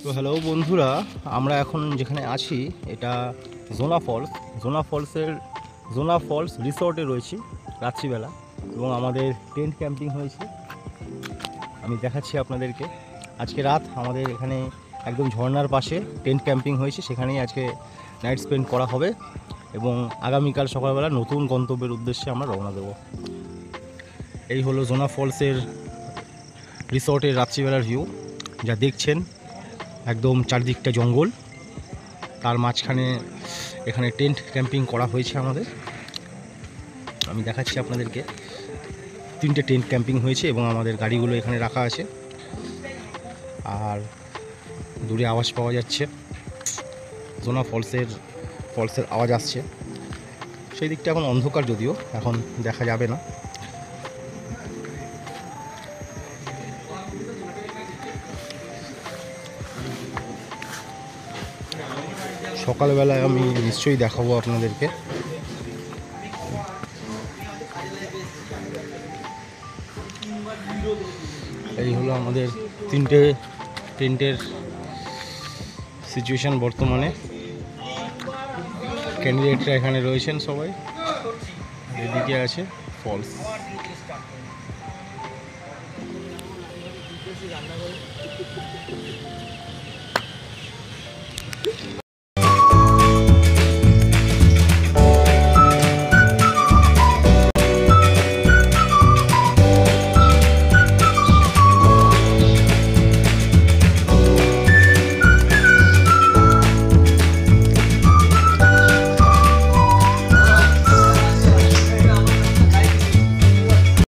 তো হ্যালো বন্ধুরা, আমরা এখন যেখানে আছি এটা জোনা ফলস রিসর্টে রয়েছি রাত্রিবেলা, এবং আমাদের টেন্ট ক্যাম্পিং হয়েছে। আমি দেখাচ্ছি আপনাদেরকে। আজকে রাত আমাদের এখানে একদম ঝর্ণার পাশে টেন্ট ক্যাম্পিং হয়েছে, সেখানেই আজকে নাইট স্পেন্ড করা হবে এবং আগামীকাল সকালবেলা নতুন গন্তব্যের উদ্দেশ্যে আমরা রওনা দেব। এই হলো জোনা ফলসের রিসর্টের রাত্রিবেলার ভিউ। যা দেখছেন একদম চারদিকটা জঙ্গল, তার মাঝখানে এখানে টেন্ট ক্যাম্পিং করা হয়েছে আমাদের। আমি দেখাচ্ছি আপনাদেরকে, 3টে টেন্ট ক্যাম্পিং হয়েছে এবং আমাদের গাড়িগুলো এখানে রাখা আছে। আর দূরে আওয়াজ পাওয়া যাচ্ছে, জোনা ফলসের আওয়াজ আসছে। সেই দিকটা এখন অন্ধকার, যদিও এখন দেখা যাবে না। সকালবেলায় আমি নিশ্চয়ই দেখাবো আপনাদেরকে। এই হলো আমাদের 3টে টেন্টের সিচুয়েশান বর্তমানে। ক্যান্ডিডেটরা এখানে রয়েছেন সবাই, এদিকে আছে ফলস।